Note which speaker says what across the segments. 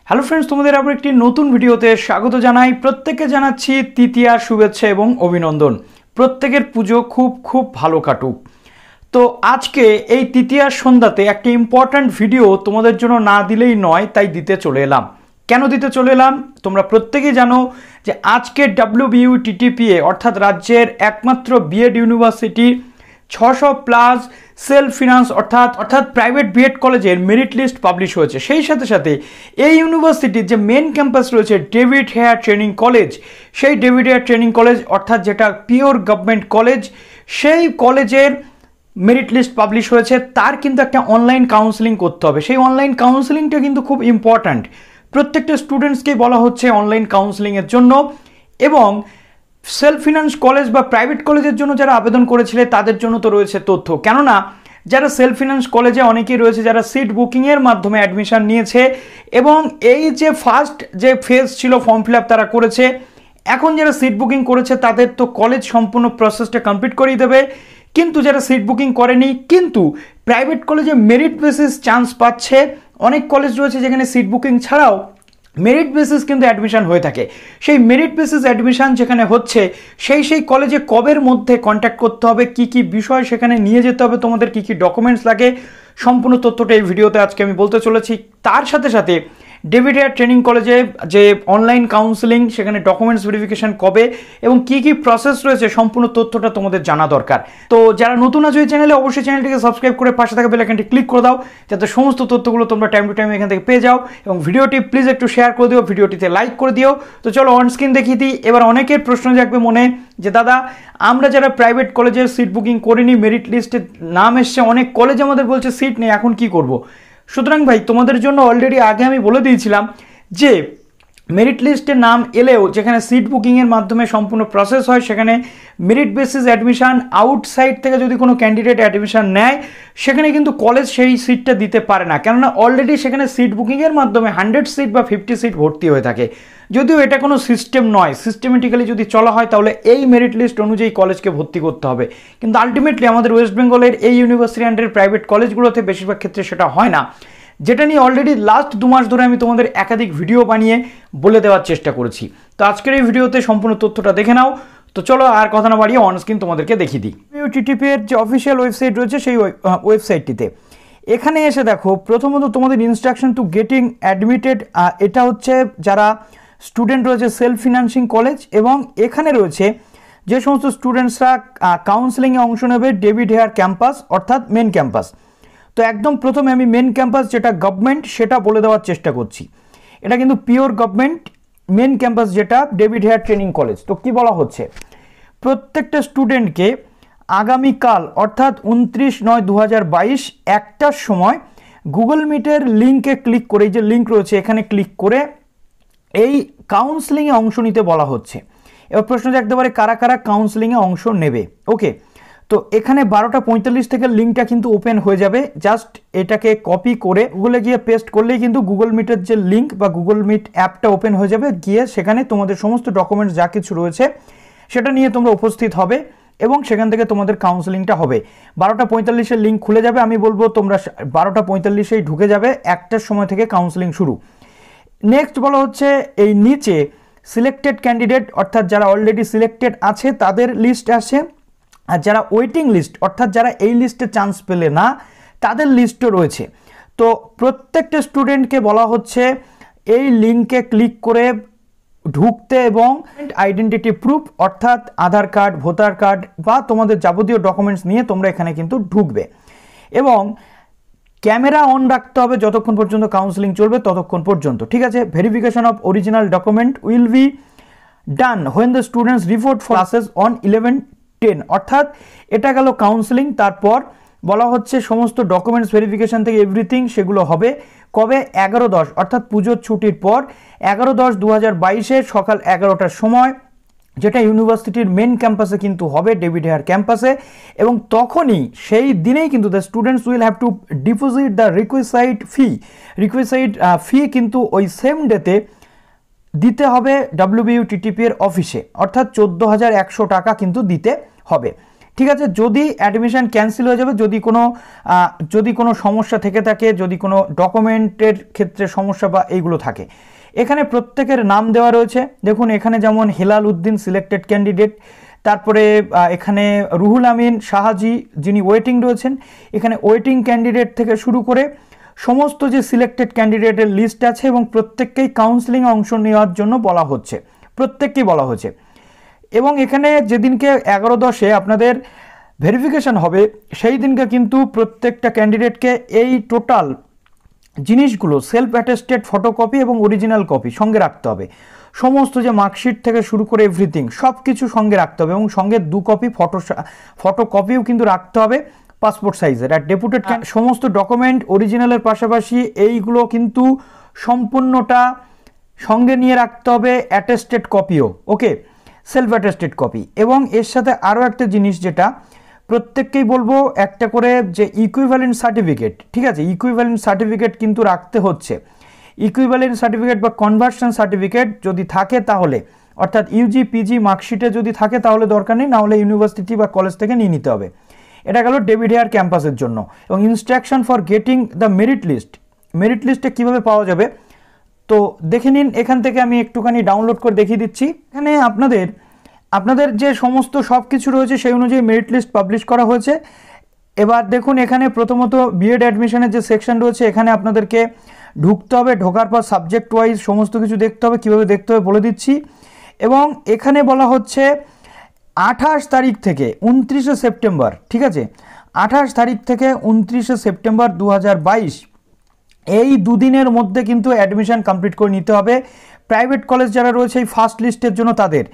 Speaker 1: Hello friends, তোমাদের আবার একটি নতুন ভিডিওতে স্বাগত জানাই। প্রত্যেককে জানাচ্ছি তৃতীয়ার শুভেচ্ছা এবং অভিনন্দন। প্রত্যেকের পুজো খুব খুব ভালো কাটুক। তো আজকে এই তৃতীয়ার সন্ধ্যাতে একটা ইম্পর্ট্যান্ট ভিডিও তোমাদের জন্য না দিলেই নয়, তাই দিতে চলে এলাম। কেন দিতে চলে এলাম তোমরা প্রত্যেকেই জানো যে আজকে WBUTTPA অর্থাৎ রাজ্যের একমাত্র B.ed ইউনিভার্সিটি 600+ সেলফ ফিনান্স অর্থাৎ প্রাইভেট B.ed কলেজের মেরিট লিস্ট পাবলিশ হয়েছে। সেই সাথে সাথে এই ইউনিভার্সিটির যে মেন ক্যাম্পাস রয়েছে ডেভিড হেয়ার ট্রেনিং কলেজ, সেই ডেভিড হেয়ার ট্রেনিং কলেজ অর্থাৎ যেটা পিওর গভর্নমেন্ট কলেজ, সেই কলেজের মেরিট লিস্ট পাবলিশ হয়েছে। তার কিন্তু একটা অনলাইন কাউন্সেলিং করতে হবে। সেই অনলাইন কাউন্সেলিংটা কিন্তু খুব ইম্পর্ট্যান্ট। প্রত্যেকটা স্টুডেন্টসকেই বলা হচ্ছে অনলাইন কাউন্সেলিংয়ের জন্য, এবং সেলফ ফিনান্স কলেজ বা প্রাইভেট কলেজের জন্য যারা আবেদন করেছিলে তাদের জন্য তো রয়েছে তথ্য। কেননা যারা সেলফ ফিনান্স কলেজে অনেকেই রয়েছে যারা সিট বুকিংয়ের মাধ্যমে অ্যাডমিশন নিয়েছে, এবং এই যে ফার্স্ট যে ফেজ ছিল ফর্ম ফিল আপ তারা করেছে। এখন যারা সিট বুকিং করেছে তাদের তো কলেজ সম্পূর্ণ প্রসেসটা কমপ্লিট করিয়ে দেবে, কিন্তু যারা সিট বুকিং করেনি কিন্তু প্রাইভেট কলেজে মেরিট বেসিস চান্স পাচ্ছে। অনেক কলেজ রয়েছে যেখানে সিট বুকিং ছাড়াও মেরিট বেসিস কিন্তু অ্যাডমিশন হয়ে থাকে। সেই মেরিট বেসিস অ্যাডমিশন যেখানে হচ্ছে সেই কলেজে কবের মধ্যে কন্ট্যাক্ট করতে হবে, কি কি বিষয় সেখানে নিয়ে যেতে হবে, তোমাদের কি কি ডকুমেন্টস লাগে, সম্পূর্ণ তথ্যটা এই ভিডিওতে আজকে আমি বলতে চলেছি। তার সাথে সাথে ডেভিড হেয়ার ট্রেনিং কলেজে যে অনলাইন কাউন্সেলিং সেখানে ডকুমেন্টস ভেরিফিকেশন কবে এবং কি কি প্রসেস রয়েছে সম্পূর্ণ তথ্যটা তোমাদের জানা দরকার। তো যারা নতুন আছো এই চ্যানেলে অবশ্যই চ্যানেলটিকে সাবস্ক্রাইব করে পাশে থাকা বেল আইকনটি ক্লিক করে দাও, যাতে সমস্ত তথ্যগুলো তোমরা টাইম টু টাইম এখান থেকে পেয়ে যাও। এবং ভিডিওটি প্লিজ একটু শেয়ার করে দিও, ভিডিওটিতে লাইক করে দিও। তো চলো অন স্ক্রিন দেখিয়ে দিই। এবার অনেকের প্রশ্ন জাগবে মনে যে দাদা আমরা যারা প্রাইভেট কলেজের সিট বুকিং করিনি, মেরিট লিস্টে নাম এসছে, অনেক কলেজ আমাদের বলছে সিট নেই, এখন কি করব? সুতরাং ভাই তোমাদের জন্য অলরেডি আগে আমি বলে দিয়েছিলাম যে মেরিট লিস্টে নাম এলেও যেখানে সিট বুকিংয়ের মাধ্যমে সম্পূর্ণ প্রসেস হয় সেখানে মেরিট বেসিস অ্যাডমিশন আউটসাইড থেকে যদি কোনো ক্যান্ডিডেট অ্যাডমিশন নেয় সেখানে কিন্তু কলেজ সেই সিটটা দিতে পারে না, কেননা অলরেডি সেখানে সিট বুকিংয়ের মাধ্যমে 100 সিট বা 50 সিট ভর্তি হয়ে থাকে। যদিও এটা কোনো সিস্টেম নয়, সিস্টেমেটিক্যালি যদি চলা হয় তাহলে এই মেরিট লিস্ট অনুযায়ী কলেজকে ভর্তি করতে হবে, কিন্তু আলটিমেটলি আমাদের ওয়েস্ট বেঙ্গলের এই ইউনিভার্সিটি আন্ডারের প্রাইভেট কলেজগুলোতে বেশিরভাগ ক্ষেত্রে সেটা হয় না, যেটা নিয়ে অলরেডি লাস্ট 2 মাস ধরে আমি তোমাদের একাধিক ভিডিও বানিয়ে বলে দেওয়ার চেষ্টা করেছি। তো আজকের এই ভিডিওতে সম্পূর্ণ তথ্যটা দেখে নাও। তো চলো আর কথা না বাড়িয়ে অন স্ক্রিন তোমাদেরকে দেখিয়ে দিই। WBUTTPA এর যে অফিসিয়াল ওয়েবসাইট রয়েছে সেই ওয়েবসাইটটিতে এখানে এসে দেখো প্রথমত তোমাদের ইনস্ট্রাকশন টু গেটিং অ্যাডমিটেড, এটা হচ্ছে যারা স্টুডেন্ট রয়েছে সেলফ ফিনান্সিং কলেজ, এবং এখানে রয়েছে যে সমস্ত স্টুডেন্টসরা কাউন্সেলিংয়ে অংশ নেবে ডেভিড হেয়ার ক্যাম্পাস অর্থাৎ মেন ক্যাম্পাস। তো একদম প্রথমে আমি মেন ক্যাম্পাস যেটা গভর্নমেন্ট সেটা বলে দেওয়ার চেষ্টা করছি। এটা কিন্তু পিওর গভর্নমেন্ট মেন ক্যাম্পাস যেটা ডেভিড হেয়ার ট্রেনিং কলেজ। তো কি বলা হচ্ছে, প্রত্যেকটা স্টুডেন্টকে আগামীকাল অর্থাৎ 29/9/2022 1টার সময় গুগল মিটের লিঙ্কে ক্লিক করে, এই যে লিঙ্ক রয়েছে এখানে ক্লিক করে এই কাউন্সেলিংয়ে অংশ নিতে বলা হচ্ছে। এবার প্রশ্ন জাগতে পারে কারা কারা কাউন্সেলিংয়ে অংশ নেবে। ওকে, তো এখানে 12:45 থেকে লিঙ্কটা কিন্তু ওপেন হয়ে যাবে। জাস্ট এটাকে কপি করে গুগলে গিয়ে পেস্ট করলেই কিন্তু গুগল মিটের যে লিঙ্ক বা গুগল মিট অ্যাপটা ওপেন হয়ে যাবে। গিয়ে সেখানে তোমাদের সমস্ত ডকুমেন্টস যা কিছু রয়েছে সেটা নিয়ে তোমরা উপস্থিত হবে এবং সেখান থেকে তোমাদের কাউন্সেলিংটা হবে। 12:45 লিঙ্ক খুলে যাবে, আমি বলবো তোমরা 12:45 ঢুকে যাবে, 1টার সময় থেকে কাউন্সেলিং শুরু। নেক্সট বলা হচ্ছে এই নিচে সিলেক্টেড ক্যান্ডিডেট অর্থাৎ যারা অলরেডি সিলেক্টেড আছে তাদের লিস্ট আছে, আর যারা ওয়েটিং লিস্ট অর্থাৎ যারা এই লিস্টে চান্স পেলে না তাদের লিস্টও রয়েছে। তো প্রত্যেকটা স্টুডেন্টকে বলা হচ্ছে এই লিঙ্কে ক্লিক করে ঢুকতে এবং আইডেন্টিটি প্রুফ অর্থাৎ আধার কার্ড, ভোটার কার্ড বা তোমাদের যাবতীয় ডকুমেন্টস নিয়ে তোমরা এখানে কিন্তু ঢুকবে, এবং ক্যামেরা অন রাখতে হবে যতক্ষণ পর্যন্ত কাউন্সেলিং চলবে ততক্ষণ পর্যন্ত, ঠিক আছে। Verification of original document will be done when the students report for classes on 11/10, অর্থাৎ এটা গেল কাউন্সেলিং। তারপর বলা হচ্ছে সমস্ত ডকুমেন্টস ভেরিফিকেশন থেকে এভরিথিং সেগুলো হবে কবে, 11/10 অর্থাৎ পুজোর ছুটির পর 11/10/2022 সকাল 11টার সময়, যেটা ইউনিভার্সিটির মেন ক্যাম্পাসে কিন্তু হবে ডেভিড হেয়ার ক্যাম্পাসে। এবং তখনই সেই দিনেই কিন্তু the students will have to deposit the requisite fee কিন্তু ওই সেম ডেতে দিতে হবে WBUTTPA এর অফিসে, অর্থাৎ 14,100 টাকা কিন্তু দিতে হবে। ঠিক আছে। যদি অ্যাডমিশন ক্যান্সেল হয়ে যাবে, যদি কোনো সমস্যা থেকে থাকে, যদি কোনো ডকুমেন্টের ক্ষেত্রে সমস্যা বা এইগুলো থাকে, এখানে প্রত্যেকের নাম দেওয়া রয়েছে। দেখুন এখানে যেমন হেলাল উদ্দিন সিলেক্টেড ক্যান্ডিডেট, তারপরে এখানে রুহুল আমিন শাহাজি যিনি ওয়েটিং রয়েছেন, এখানে ওয়েটিং ক্যান্ডিডেট থেকে শুরু করে সমস্ত যে সিলেক্টেড ক্যান্ডিডেটের লিস্ট আছে এবং প্রত্যেককেই কাউন্সেলিংয়ে অংশ নেওয়ার জন্য বলা হচ্ছে, প্রত্যেককেই বলা হচ্ছে। এবং এখানে যেদিনকে 11/10 আপনাদের ভেরিফিকেশন হবে সেই দিনকে কিন্তু প্রত্যেকটা ক্যান্ডিডেটকে এই টোটাল জিনিসগুলো সেলফ অ্যাটেস্টেড ফটোকপি এবং অরিজিনাল কপি সঙ্গে রাখতে হবে। সমস্ত যে মার্কশিট থেকে শুরু করে এভরিথিং সব কিছু সঙ্গে রাখতে হবে এবং সঙ্গে 2 কপি ফটোকপিও কিন্তু রাখতে হবে পাসপোর্ট সাইজের। আর ডেপুটেড সমস্ত ডকুমেন্ট অরিজিনালের পাশাপাশি এইগুলো কিন্তু সম্পূর্ণটা সঙ্গে নিয়ে রাখতে হবে অ্যাটেস্টেড কপিও, ওকে, সেলফ অ্যাটেস্টেড কপি। এবং এর সাথে আরও একটা জিনিস যেটা প্রত্যেককেই বলবো, একটা করে যে ইকুইভ্যালেন্ট সার্টিফিকেট, ঠিক আছে, ইকুইভ্যালেন্ট সার্টিফিকেট কিন্তু রাখতে হচ্ছে। ইকুইভ্যালেন্ট সার্টিফিকেট বা কনভার্সন সার্টিফিকেট যদি থাকে তাহলে, অর্থাৎ ইউজি পিজি মার্কশিটে যদি থাকে তাহলে দরকার নেই, না হলে ইউনিভার্সিটি বা কলেজ থেকে নিয়ে নিতে হবে। এটা গেল ডেভিড হেয়ার ক্যাম্পাসের জন্য। এবং instruction for getting the merit list, merit লিস্টে কীভাবে পাওয়া যাবে তো দেখে নিন, এখান থেকে আমি একটুখানি ডাউনলোড করে দেখিয়ে দিচ্ছি। এখানে আপনাদের যে সমস্ত সব কিছু রয়েছে সেই অনুযায়ী মেরিট লিস্ট পাবলিশ করা হয়েছে। এবার দেখুন এখানে প্রথমত বিএড অ্যাডমিশনের যে সেকশন রয়েছে এখানে আপনাদেরকে ঢুকতে হবে, ঢোকার পর সাবজেক্ট ওয়াইজ সমস্ত কিছু দেখতে হবে, কীভাবে দেখতে হবে বলে দিচ্ছি। এবং এখানে বলা হচ্ছে 28 তারিখ থেকে 29শে সেপ্টেম্বর, ঠিক আছে, 28 তারিখ থেকে 29শে সেপ্টেম্বর 2022 এই দুদিনের মধ্যে কিন্তু অ্যাডমিশন কমপ্লিট করে নিতে হবে প্রাইভেট কলেজ যারা রয়েছে এই ফার্স্ট লিস্টের জন্য তাদের।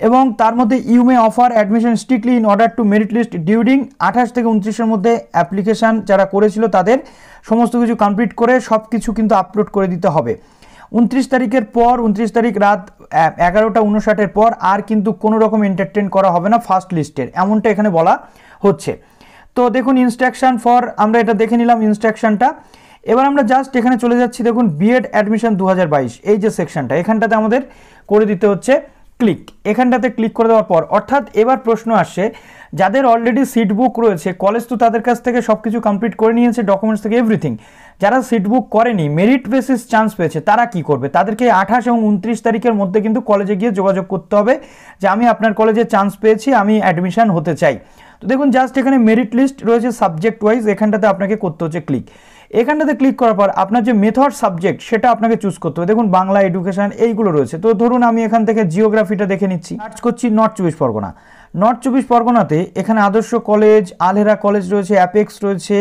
Speaker 1: এবং তার মধ্যে you may offer admission strictly in order to merit list during 28 থেকে 29-এর মধ্যে অ্যাপ্লিকেশান যারা করেছিল তাদের সমস্ত কিছু কমপ্লিট করে সব কিছু কিন্তু আপলোড করে দিতে হবে। 29 তারিখের পর, 29 তারিখ রাত 11:59 পর আর কিন্তু কোনো রকম এন্টারটেন করা হবে না ফার্স্ট লিস্টের, এমনটা এখানে বলা হচ্ছে। তো দেখুন ইনস্ট্রাকশন ফর, আমরা এটা দেখে নিলাম ইনস্ট্রাকশনটা। এবার আমরা জাস্ট এখানে চলে যাচ্ছি, দেখুন বিএড অ্যাডমিশন 2022 এই যে সেকশনটা, এখানটাতে আমাদের করে দিতে হচ্ছে ক্লিক। এখানটাতে ক্লিক করে দেওয়ার পর অর্থাৎ এবার প্রশ্ন আসছে যাদের অলরেডি সিট বুক রয়েছে, কলেজ তো তাদের কাছ থেকে সব কিছু কমপ্লিট করে নিয়েছে, ডকুমেন্টস থেকে এভরিথিং। যারা সিট বুক করেনি, মেরিট বেসিস চান্স পেয়েছে, তারা কি করবে? তাদেরকে 28 এবং 29 তারিখের মধ্যে কিন্তু কলেজে গিয়ে যোগাযোগ করতে হবে যে আমি আপনার কলেজে চান্স পেয়েছি, আমি অ্যাডমিশন হতে চাই। তো দেখুন জাস্ট এখানে মেরিট লিস্ট রয়েছে সাবজেক্ট ওয়াইজ, এখানটাতে আপনাকে করতে হচ্ছে ক্লিক। এখানটাতে ক্লিক করার পর আপনার যে মেথড সাবজেক্ট সেটা আপনাকে চুজ করতে হবে। দেখুন বাংলা, এডুকেশন এইগুলো রয়েছে। তো ধরুন আমি এখান থেকে জিওগ্রাফিটা দেখে নিচ্ছি, সার্চ করছি নর্থ 24 পরগনা। নর্থ 24 পরগনাতে এখানে আদর্শ কলেজ, আলহেরা কলেজ রয়েছে, অ্যাপেক্স রয়েছে।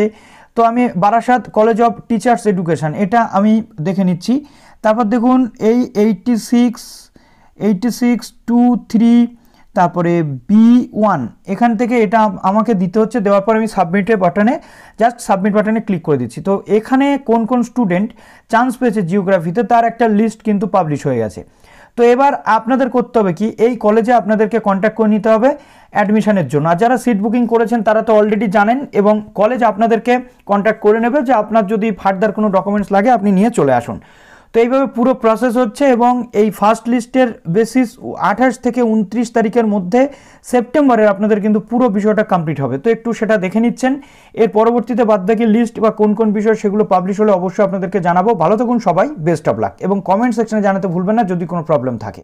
Speaker 1: তো আমি Barasat college of teachers education এটা আমি দেখে নিচ্ছি। তারপর দেখুন এই 8623 তারপরে B1 এখান থেকে এটা আমাকে দিতে হচ্ছে। দেওয়ার পর আমি সাবমিটের বাটনে জাস্ট সাবমিট বাটনে ক্লিক করে দিচ্ছি। তো এখানে কোন কোন স্টুডেন্ট চান্স পেয়েছে জিওগ্রাফিতে তার একটা লিস্ট কিন্তু পাবলিশ হয়ে গেছে। তো এবার আপনাদের করতে হবে কি, এই কলেজে আপনাদেরকে কন্ট্যাক্ট করে নিতে হবে অ্যাডমিশনের জন্য। আর যারা সিট বুকিং করেছেন তারা তো অলরেডি জানেন এবং কলেজ আপনাদেরকে কন্ট্যাক্ট করে নেবে যে আপনার যদি ফার্দার কোনো ডকুমেন্টস লাগে আপনি নিয়ে চলে আসুন। তো এইভাবে পুরো প্রসেস হচ্ছে এবং এই ফার্স্ট লিস্টের বেসিস 28 থেকে 29 তারিখের মধ্যে সেপ্টেম্বরের আপনাদের কিন্তু পুরো বিষয়টা কমপ্লিট হবে। তো একটু সেটা দেখে নিচ্ছেন। এর পরবর্তীতে বাদবাকি লিস্ট বা কোন কোন বিষয় সেগুলো পাবলিশ হলে অবশ্যই আপনাদেরকে জানাবো। ভালো থাকুন সবাই, বেস্ট অফ লাক এবং কমেন্ট সেকশনে জানাতে ভুলবেন না যদি কোনো প্রবলেম থাকে।